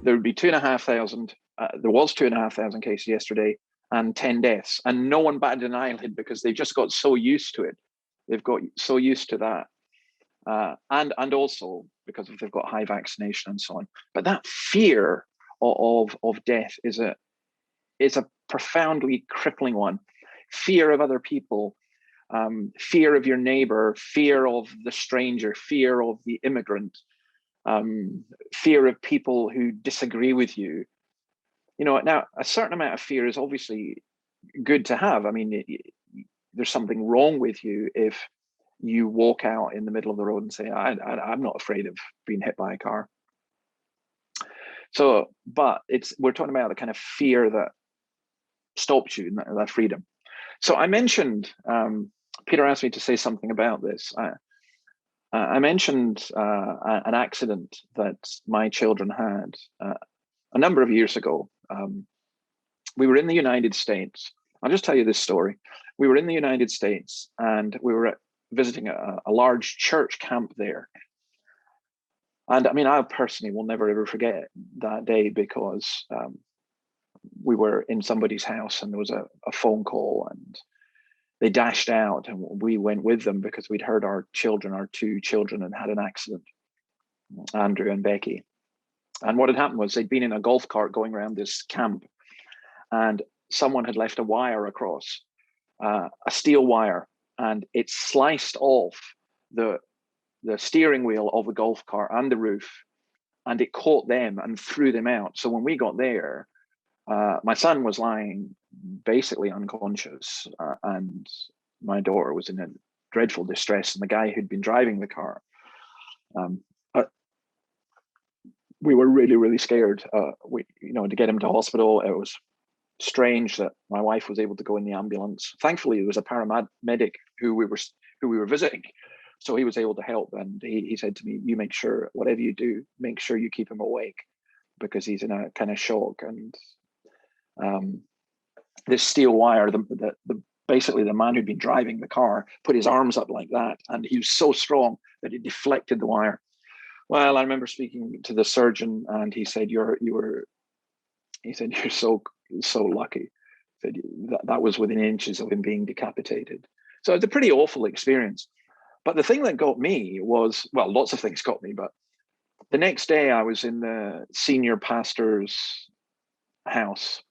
there would be 2,500. There was 2,500 cases yesterday and 10 deaths, and no one batted an eyelid because they just got so used to it. They've got so used to that. And also because they've got high vaccination and so on. But that fear of death is a profoundly crippling one. Fear of other people, fear of your neighbor, fear of the stranger, fear of the immigrant, fear of people who disagree with you. Now a certain amount of fear is obviously good to have. I mean, there's something wrong with you if you walk out in the middle of the road and say, I'm not afraid of being hit by a car. So, but we're talking about the kind of fear that stops you, that freedom. So I mentioned, Peter asked me to say something about this. I mentioned an accident that my children had a number of years ago. We were in the United States. I'll just tell you this story. We were in the United States and we were visiting a large church camp there. And I mean, I personally will never ever forget that day because we were in somebody's house and there was a phone call and they dashed out and we went with them because we'd heard our two children had an accident, Andrew and Becky. And what had happened was they'd been in a golf cart going around this camp and someone had left a wire across, a steel wire, and it sliced off the steering wheel of the golf cart and the roof, and it caught them and threw them out. So when we got there, my son was lying basically unconscious, and my daughter was in a dreadful distress, and the guy who'd been driving the car, we were really, really scared. To get him to hospital, it was strange that my wife was able to go in the ambulance. Thankfully, there was a paramedic who we were visiting, so he was able to help. And he said to me, "You make sure whatever you do, make sure you keep him awake because he's in a kind of shock." And this steel wire, basically the man who'd been driving the car put his arms up like that, and he was so strong that it deflected the wire. Well, I remember speaking to the surgeon, and he said, "You're so lucky." He said that was within inches of him being decapitated. So it's a pretty awful experience. But the thing that got me was, well, lots of things got me, but the next day I was in the senior pastor's house,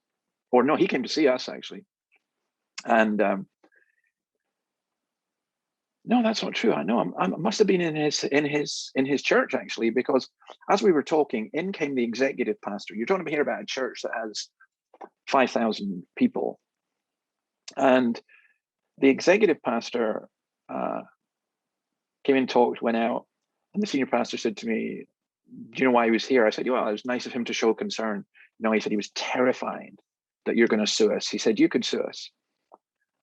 or no, he came to see us actually. And no, that's not true. I know I must have been in his church actually, because as we were talking, in came the executive pastor. You're talking here about a church that has 5,000 people, and the executive pastor came in, talked, went out, and the senior pastor said to me, "Do you know why he was here?" I said, "Well, it was nice of him to show concern." No, he said he was terrified that you're going to sue us. He said, "You could sue us."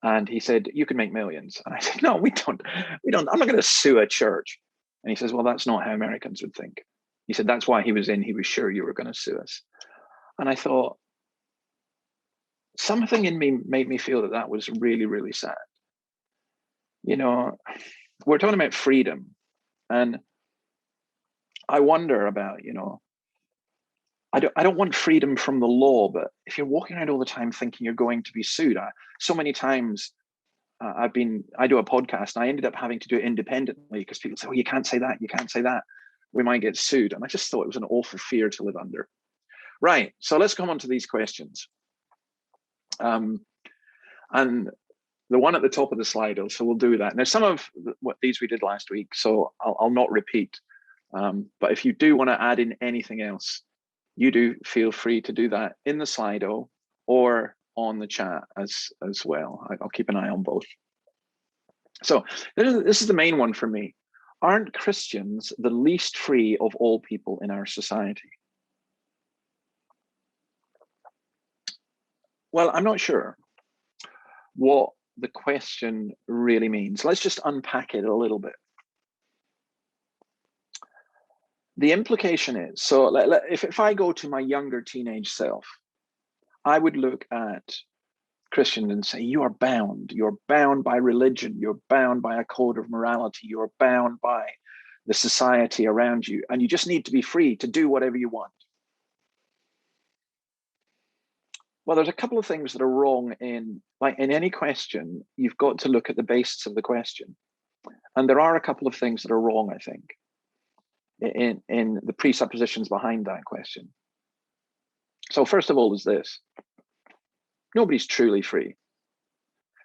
And he said, "You can make millions." And I said, "No, we don't. I'm not going to sue a church." And he says, "Well, that's not how Americans would think." He said, "That's why he was sure you were going to sue us." And I thought, something in me made me feel that was really, really sad. We're talking about freedom. And I wonder about, I don't want freedom from the law, but if you're walking around all the time thinking you're going to be sued, so many times I do a podcast and I ended up having to do it independently because people say, "Oh, you can't say that, you can't say that. We might get sued." And I just thought it was an awful fear to live under. Right, so let's come on to these questions. And the one at the top of the slide, so we'll do that. Now, some of what these we did last week, so I'll not repeat. But if you do want to add in anything else, you do feel free to do that in the Slido or on the chat as well. I'll keep an eye on both. So this is the main one for me. Aren't Christians the least free of all people in our society? Well, I'm not sure what the question really means. Let's just unpack it a little bit. The implication is, so if I go to my younger teenage self, I would look at Christians and say, you're bound by religion, you're bound by a code of morality, you're bound by the society around you, and you just need to be free to do whatever you want. Well, there's a couple of things that are wrong in, like in any question, you've got to look at the basis of the question. And there are a couple of things that are wrong, I think, in the presuppositions behind that question. So first of all is this: nobody's truly free.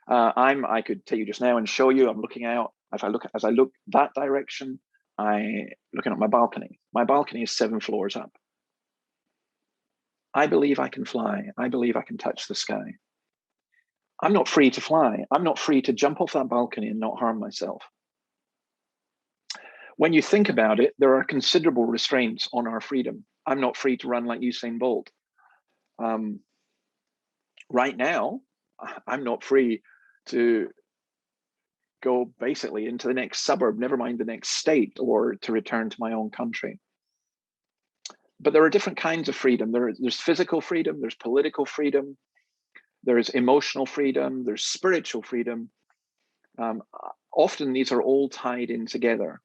I could tell you just now and show you, I'm looking out. As I look that direction, I looking at my balcony. My balcony is 7 floors up. I believe I can fly. I believe I can touch the sky. I'm not free to fly. I'm not free to jump off that balcony and not harm myself. When you think about it, there are considerable restraints on our freedom. I'm not free to run like Usain Bolt. Right now, I'm not free to go basically into the next suburb, never mind the next state, or to return to my own country. But there are different kinds of freedom. There's physical freedom, there's political freedom, there's emotional freedom, there's spiritual freedom. Often these are all tied in together.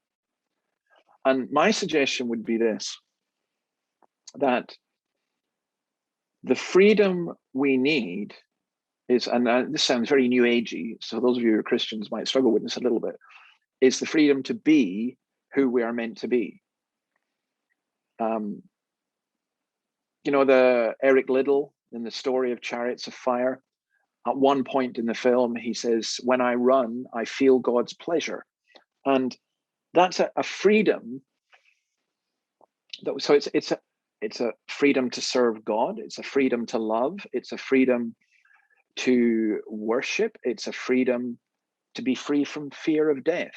And my suggestion would be this, that the freedom we need is, and this sounds very new agey, so those of you who are Christians might struggle with this a little bit, is the freedom to be who we are meant to be. You know, the Eric Liddell in the story of Chariots of Fire, at one point in the film, he says, "When I run, I feel God's pleasure." And that's a freedom. So it's a freedom to serve God. It's a freedom to love. It's a freedom to worship. It's a freedom to be free from fear of death.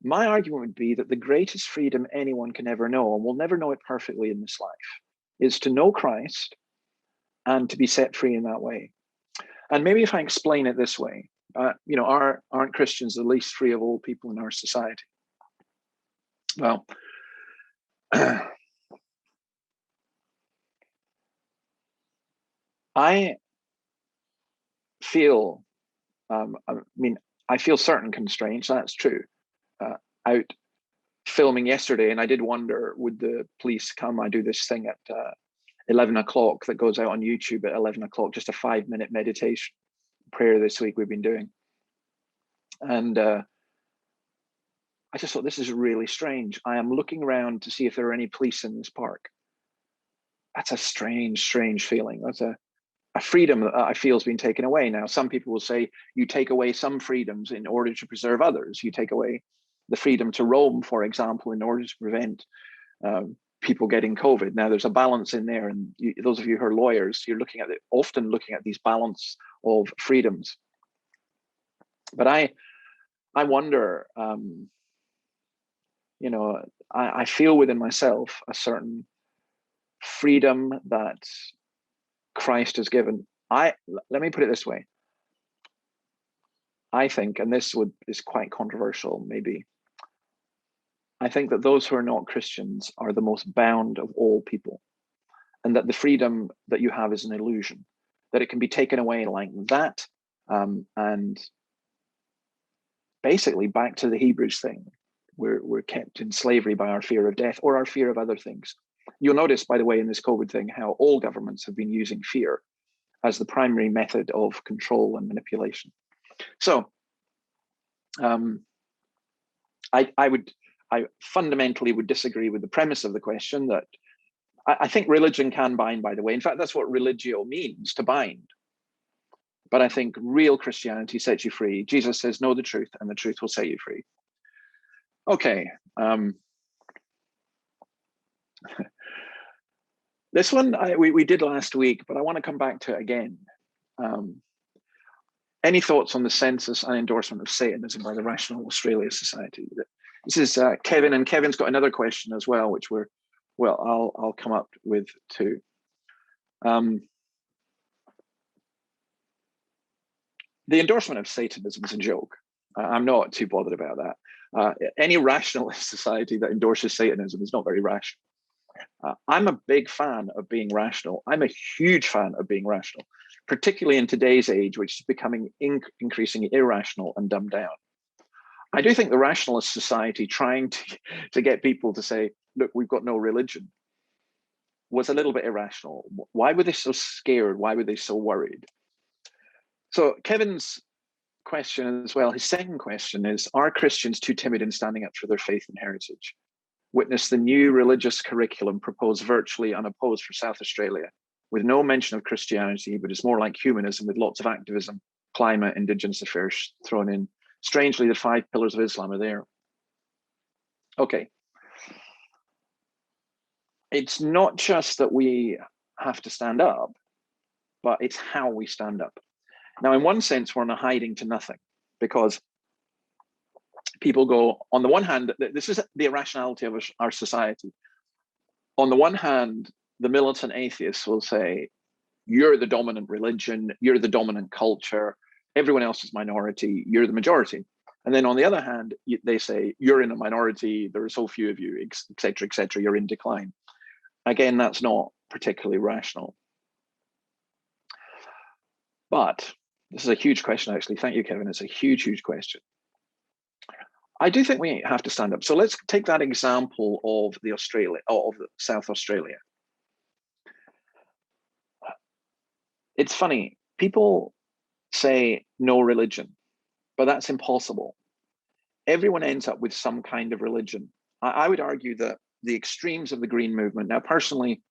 My argument would be that the greatest freedom anyone can ever know, and we'll never know it perfectly in this life, is to know Christ and to be set free in that way. And maybe if I explain it this way, you know, aren't Christians the least free of all people in our society? Well, I feel, I feel certain constraints, that's true. Out filming yesterday, and I did wonder, would the police come? I do this thing at 11 o'clock that goes out on YouTube at 11 o'clock, just a 5-minute meditation prayer this week we've been doing. And I just thought, this is really strange. I am looking around to see if there are any police in this park. That's a strange, strange feeling. That's a freedom that I feel has been taken away. Now, some people will say you take away some freedoms in order to preserve others. You take away the freedom to roam, for example, in order to prevent people getting COVID. Now, there's a balance in there, and those of you who are lawyers, you're often looking at these balance of freedoms. But I wonder, you know, I feel within myself a certain freedom that Christ has given. Let me put it this way. I think, and this is quite controversial, maybe, I think that those who are not Christians are the most bound of all people, and that the freedom that you have is an illusion, that it can be taken away like that. And basically, back to the Hebrews thing, we're kept in slavery by our fear of death or our fear of other things. You'll notice, by the way, in this COVID thing, how all governments have been using fear as the primary method of control and manipulation. So I fundamentally would disagree with the premise of the question that I think religion can bind, by the way. In fact, that's what religio means, to bind. But I think real Christianity sets you free. Jesus says, know the truth, and the truth will set you free. Okay. This one we did last week, but I want to come back to it again. Any thoughts on the census and endorsement of Satanism by the Rational Australia Society? This is Kevin, and Kevin's got another question as well, which I'll come up with too. The endorsement of Satanism is a joke. I'm not too bothered about that. Any rationalist society that endorses Satanism is not very rational. I'm a big fan of being rational. I'm a huge fan of being rational, particularly in today's age, which is becoming increasingly irrational and dumbed down. I do think the rationalist society trying to get people to say, look, we've got no religion, was a little bit irrational. Why were they so scared? Why were they so worried? So Kevin's question as well, his second question is, are Christians too timid in standing up for their faith and heritage? Witness the new religious curriculum proposed virtually unopposed for South Australia, with no mention of Christianity, but it's more like humanism with lots of activism, climate, Indigenous affairs thrown in. Strangely, the 5 pillars of Islam are there. Okay. It's not just that we have to stand up, but it's how we stand up. Now, in one sense, we're in a hiding to nothing, because people go, on the one hand, this is the irrationality of our society. On the one hand, the militant atheists will say, you're the dominant religion, you're the dominant culture, everyone else is minority, you're the majority. And then on the other hand, they say, you're in a minority, there are so few of you, etc., etc., you're in decline. Again, that's not particularly rational. But this is a huge question, actually. Thank you, Kevin. It's a huge, huge question. I do think we have to stand up. So let's take that example of South Australia. It's funny. People say no religion, but that's impossible. Everyone ends up with some kind of religion. I would argue that the extremes of the green movement. Now, personally,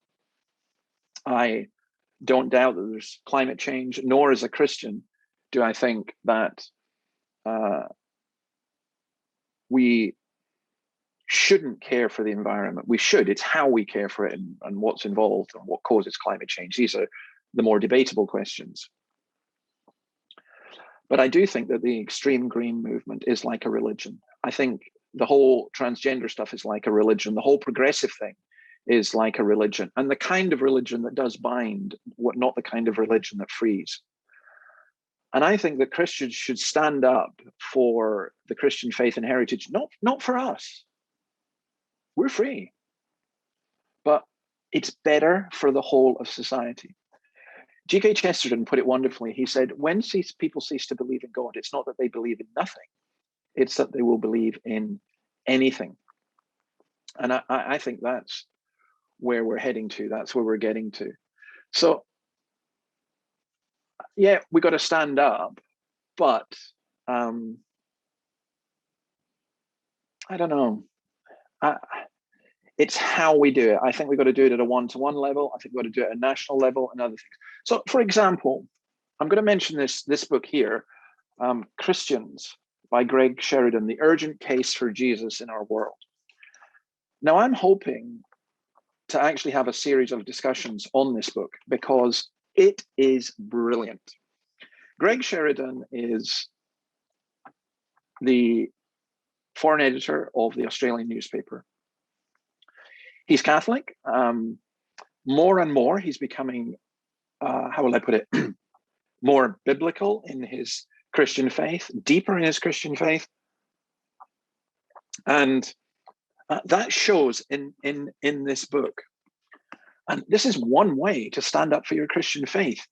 I don't doubt that there's climate change, nor as a Christian do I think that we shouldn't care for the environment. We should. It's how we care for it and what's involved and what causes climate change. These are the more debatable questions. But I do think that the extreme green movement is like a religion. I think the whole transgender stuff is like a religion. The whole progressive thing is like a religion, and the kind of religion that does bind, not the kind of religion that frees. And I think that Christians should stand up for the Christian faith and heritage, not for us. We're free. But it's better for the whole of society. G.K. Chesterton put it wonderfully. He said, when people cease to believe in God, it's not that they believe in nothing, it's that they will believe in anything. And I think that's where we're heading to. That's where we're getting to. So, yeah, we got to stand up, but I don't know. It's how we do it. I think we've got to do it at a one-to-one level. I think we've got to do it at a national level and other things. So, for example, I'm going to mention this book here, Christians by Greg Sheridan, The Urgent Case for Jesus in Our World. Now, I'm hoping to actually have a series of discussions on this book because it is brilliant. Greg Sheridan is the foreign editor of the Australian newspaper. He's Catholic. More and more, he's becoming, how will I put it, more biblical in his Christian faith, deeper in his Christian faith. And that shows in this book. And this is one way to stand up for your Christian faith.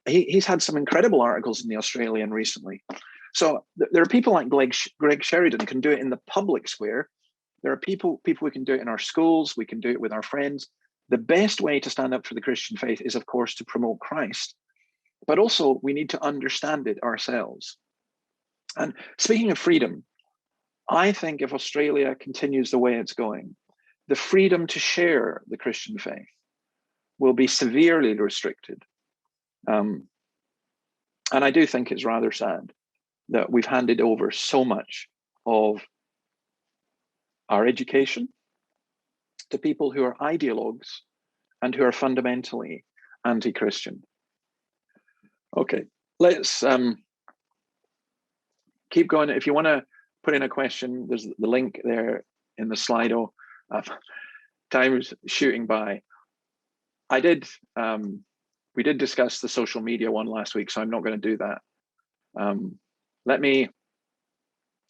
He's had some incredible articles in the Australian recently. So there are people like Greg Sheridan can do it in the public square. There are people who can do it in our schools. We can do it with our friends. The best way to stand up for the Christian faith is, of course, to promote Christ. But also, we need to understand it ourselves. And speaking of freedom, I think if Australia continues the way it's going, the freedom to share the Christian faith will be severely restricted. And I do think it's rather sad that we've handed over so much of our education to people who are ideologues and who are fundamentally anti-Christian. Okay, let's keep going. If you want to put in a question, there's the link there in the Slido. Time's shooting by. We did discuss the social media one last week, so I'm not going to do that. Let me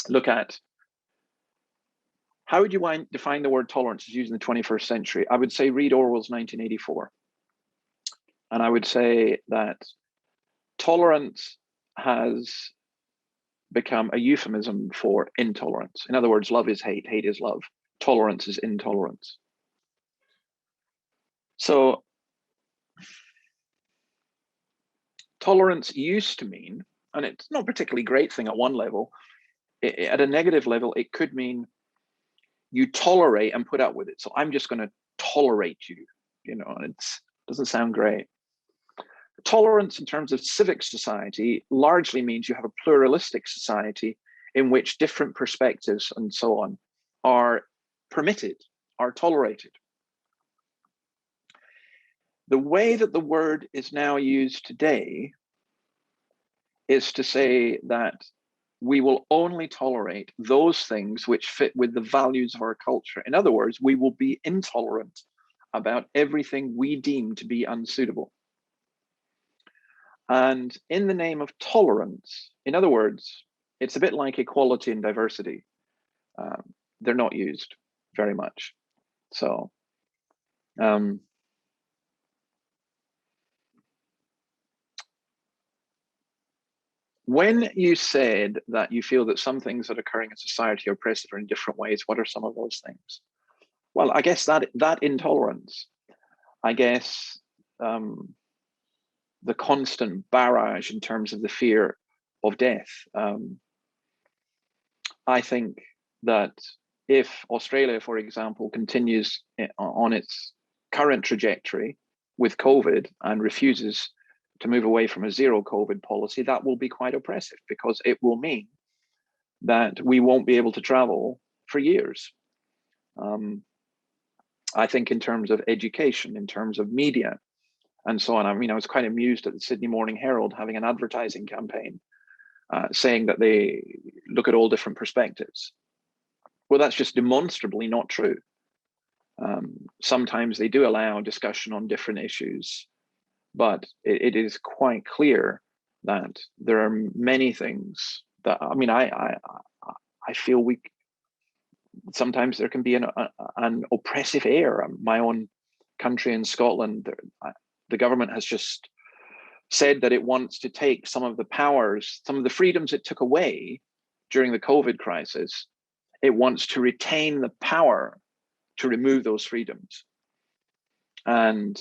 look at, how would you define the word tolerance as used in the 21st century? I would say read Orwell's 1984. And I would say that tolerance has become a euphemism for intolerance. In other words, love is hate, hate is love. Tolerance is intolerance. So tolerance used to mean, and it's not a particularly great thing at one level, at a negative level, it could mean you tolerate and put up with it. So I'm just going to tolerate you, it doesn't sound great. Tolerance in terms of civic society largely means you have a pluralistic society in which different perspectives and so on are permitted, are tolerated. The way that the word is now used today is to say that we will only tolerate those things which fit with the values of our culture. In other words, we will be intolerant about everything we deem to be unsuitable. And in the name of tolerance, in other words, it's a bit like equality and diversity. They're not used very much. So, when you said that you feel that some things that are occurring in society are oppressive in different ways, what are some of those things? Well, I guess that intolerance, I guess the constant barrage in terms of the fear of death. I think that if Australia, for example, continues on its current trajectory with COVID and refuses to move away from a zero COVID policy, that will be quite oppressive because it will mean that we won't be able to travel for years. I think in terms of education, in terms of media, and so on. I mean, I was quite amused at the Sydney Morning Herald having an advertising campaign saying that they look at all different perspectives. Well, that's just demonstrably not true. Sometimes they do allow discussion on different issues, but it is quite clear that there are many things that, I mean, I feel sometimes there can be an oppressive air. My own country in Scotland, the government has just said that it wants to take some of the powers, some of the freedoms it took away during the COVID crisis. It wants to retain the power to remove those freedoms. And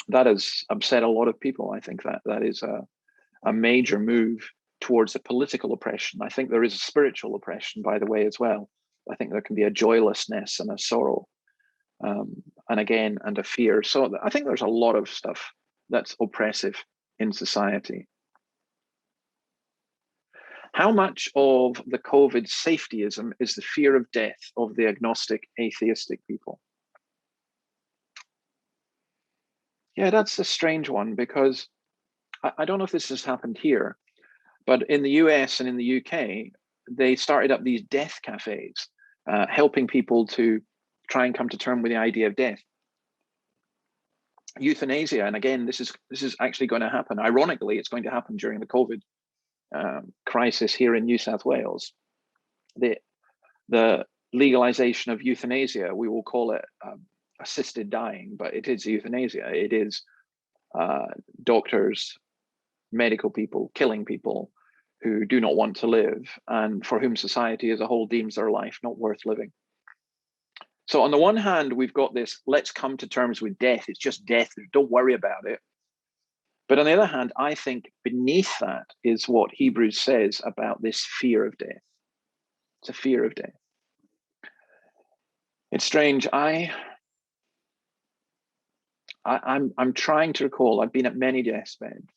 that has upset a lot of people. I think that is a major move towards a political oppression. I think there is a spiritual oppression, by the way, as well. I think there can be a joylessness and a sorrow, and a fear. So I think there's a lot of stuff that's oppressive in society. How much of the COVID safetyism is the fear of death of the agnostic, atheistic people? Yeah, that's a strange one, because I don't know if this has happened here, but in the US and in the UK, they started up these death cafes, helping people to try and come to terms with the idea of death. Euthanasia, and again, this is actually going to happen. Ironically, it's going to happen during the COVID crisis here in New South Wales. The legalization of euthanasia, we will call it assisted dying, but it is euthanasia. It is doctors, medical people killing people who do not want to live and for whom society as a whole deems their life not worth living. So on the one hand, we've got this, let's come to terms with death. It's just death. Don't worry about it. But on the other hand, I think beneath that is what Hebrews says about this fear of death. It's a fear of death. It's strange. I'm trying to recall, I've been at many deathbeds.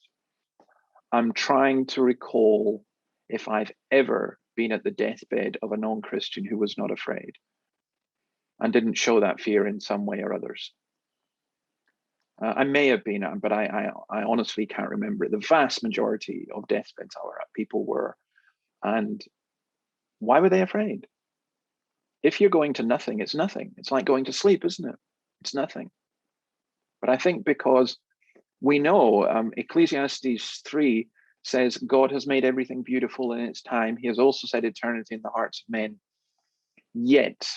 I'm trying to recall if I've ever been at the deathbed of a non-Christian who was not afraid and didn't show that fear in some way or others. I may have been, but I honestly can't remember it. The vast majority of deathbeds I were at, people were. And why were they afraid? If you're going to nothing, it's nothing. It's like going to sleep, isn't it? It's nothing. But I think because we know Ecclesiastes 3 says God has made everything beautiful in its time. He has also set eternity in the hearts of men. Yet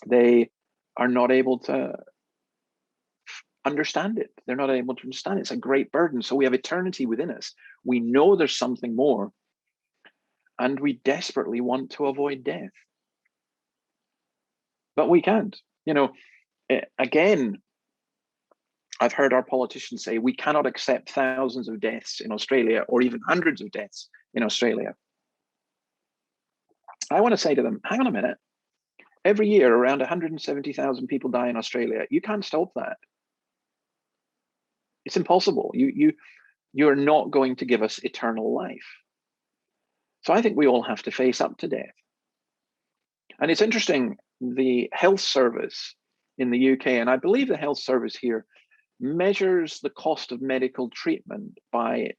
they are not able to understand it. They're not able to understand it. It's a great burden. So we have eternity within us. We know there's something more. And we desperately want to avoid death. But we can't. Again, I've heard our politicians say we cannot accept thousands of deaths in Australia or even hundreds of deaths in Australia. I want to say to them, hang on a minute. Every year, around 170,000 people die in Australia. You can't stop that. It's impossible. You're not going to give us eternal life. So I think we all have to face up to death. And it's interesting, the health service in the UK, and I believe the health service here, measures the cost of medical treatment by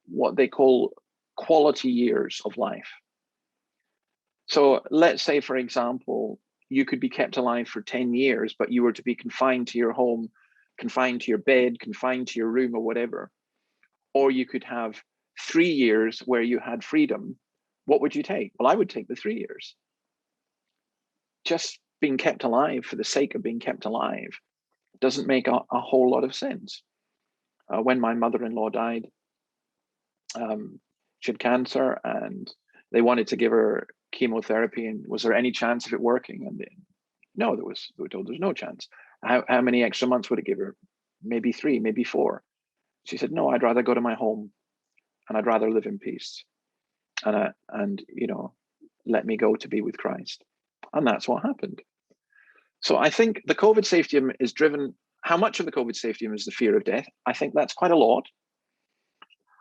what they call quality years of life. So let's say, for example, you could be kept alive for 10 years, but you were to be confined to your home, confined to your bed, confined to your room or whatever. Or you could have 3 years where you had freedom. What would you take? Well, I would take the 3 years. Just being kept alive for the sake of being kept alive doesn't make a whole lot of sense. When my mother-in-law died, she had cancer and they wanted to give her chemotherapy, and was there any chance of it working? And no, we were told there's no chance. How many extra months would it give her? Maybe 3, maybe 4. She said, no, I'd rather go to my home and I'd rather live in peace and let me go to be with Christ. And that's what happened. So I think the COVID safety is driven. How much of the COVID safety is the fear of death? I think that's quite a lot.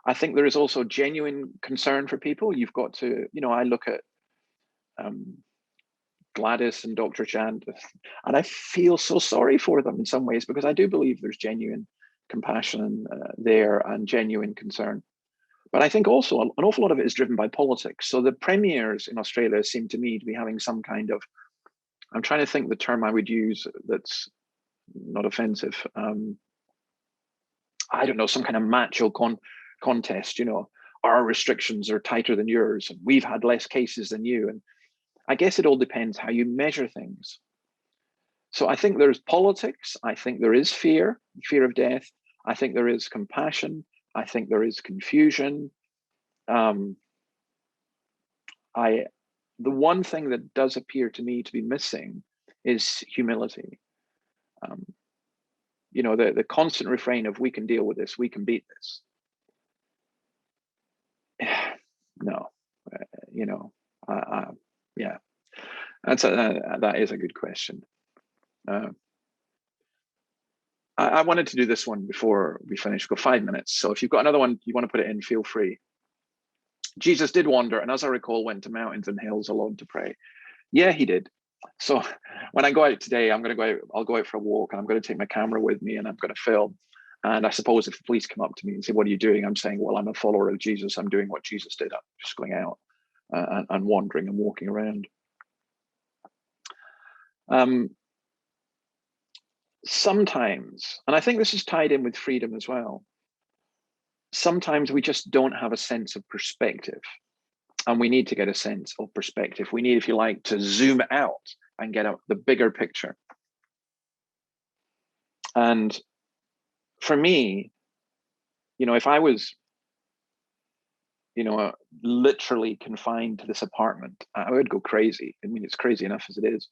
I think there is also genuine concern for people. You've got to, I look at Gladys and Dr. Chand, and I feel so sorry for them in some ways, because I do believe there's genuine compassion there and genuine concern. But I think also an awful lot of it is driven by politics. So the premiers in Australia seem to me to be having some kind of, I'm trying to think the term I would use that's not offensive. I don't know, some kind of macho contest, our restrictions are tighter than yours, and we've had less cases than you. And I guess it all depends how you measure things. So I think there's politics. I think there is fear of death. I think there is compassion. I think there is confusion. The one thing that does appear to me to be missing is humility. The constant refrain of "we can deal with this, we can beat this." No, yeah, that is a good question. I wanted to do this one before we finish. We've got 5 minutes, so if you've got another one you want to put it in, feel free. Jesus did wander, and as I recall, went to mountains and hills alone to pray. Yeah, he did. So when I go out today, I'll go out for a walk, and I'm going to take my camera with me, and I'm going to film. And I suppose if the police come up to me and say, "What are you doing?" I'm saying, well, I'm a follower of Jesus. I'm doing what Jesus did. I'm just going out and wandering and walking around. Sometimes, and I think this is tied in with freedom as well, sometimes we just don't have a sense of perspective, and we need to get a sense of perspective. We need, if you like, to zoom out and get the bigger picture. And for me, if I was, literally confined to this apartment, I would go crazy. I mean, it's crazy enough as it is.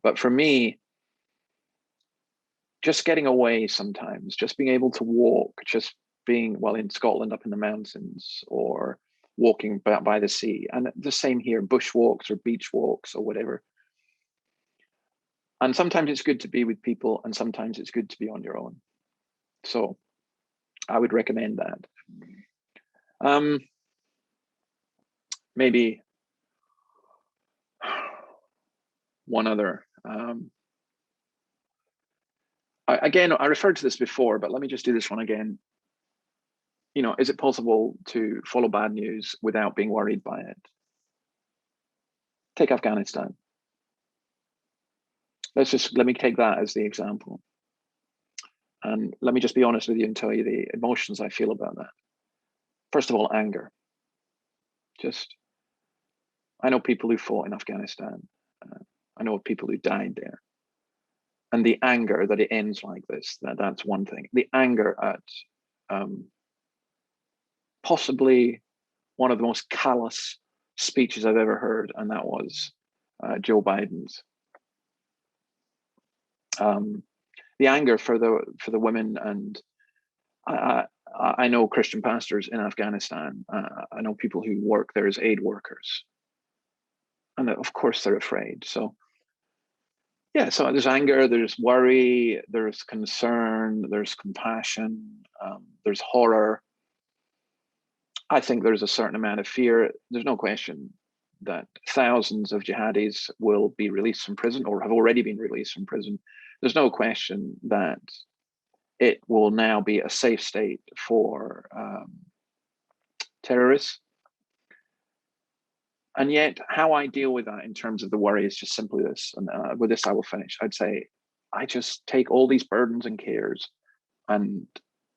But for me, just getting away sometimes, just being able to walk, just being, well, in Scotland, up in the mountains, or walking by the sea, and the same here, bush walks or beach walks or whatever. And sometimes it's good to be with people, and sometimes it's good to be on your own. So I would recommend that. Maybe one other. Again, I referred to this before, but let me just do this one again. Is it possible to follow bad news without being worried by it? Take Afghanistan. Let me take that as the example. And let me just be honest with you and tell you the emotions I feel about that. First of all, anger. I know people who fought in Afghanistan. I know people who died there. And the anger that it ends like this, that's one thing. The anger at possibly one of the most callous speeches I've ever heard, and that was Joe Biden's. the anger for the women. And I know Christian pastors in Afghanistan. I know people who work there as aid workers, and of course they're afraid. So yeah, so there's anger, there's worry, there's concern, there's compassion, there's horror. I think there's a certain amount of fear. There's no question that thousands of jihadis will be released from prison or have already been released from prison. There's no question that it will now be a safe state for terrorists. And yet, how I deal with that in terms of the worry is just simply this. And with this, I will finish. I'd say, I just take all these burdens and cares and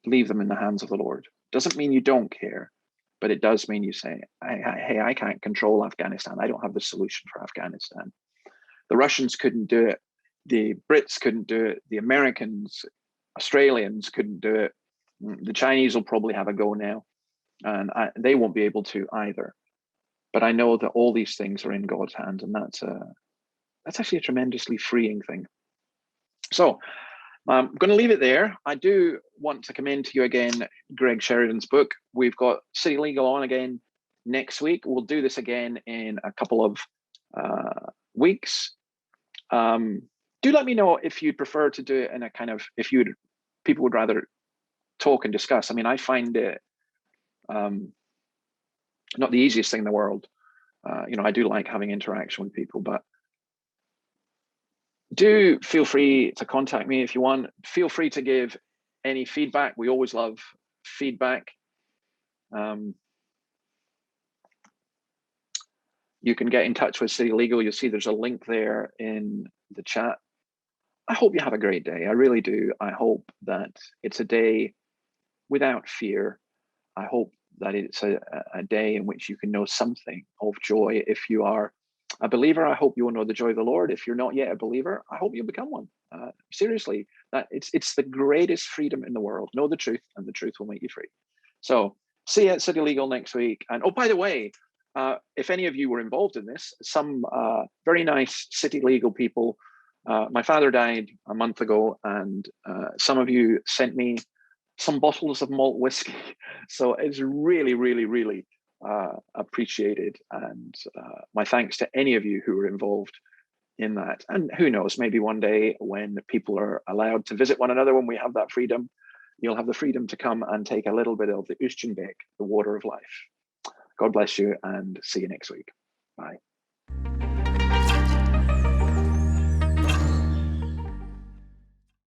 leave them in the hands of the Lord. Doesn't mean you don't care, but it does mean you say, hey, I can't control Afghanistan. I don't have the solution for Afghanistan. The Russians couldn't do it. The Brits couldn't do it. The Americans, Australians couldn't do it. The Chinese will probably have a go now, and they won't be able to either. But I know that all these things are in God's hands, and that's actually a tremendously freeing thing. So I'm going to leave it there. I do want to commend to you again Greg Sheridan's book. We've got City Legal on again next week. We'll do this again in a couple of weeks. Do let me know if you'd prefer to do it in a kind of, people would rather talk and discuss. I mean, I find it not the easiest thing in the world. I do like having interaction with people, but do feel free to contact me if you want. Feel free to give any feedback. We always love feedback. You can get in touch with City Legal. You'll see there's a link there in the chat. I hope you have a great day. I really do. I hope that it's a day without fear. I hope that it's a day in which you can know something of joy. If you are a believer, I hope you will know the joy of the Lord. If you're not yet a believer, I hope you become one. Seriously, that it's the greatest freedom in the world. Know the truth, and the truth will make you free. So see you at City Legal next week. And oh, by the way, if any of you were involved in this, some very nice City Legal people. My father died a month ago, and some of you sent me some bottles of malt whiskey. So it's really, really, really appreciated. And my thanks to any of you who were involved in that. And who knows, maybe one day when people are allowed to visit one another, when we have that freedom, you'll have the freedom to come and take a little bit of the Uschenbeck, the water of life. God bless you, and see you next week. Bye.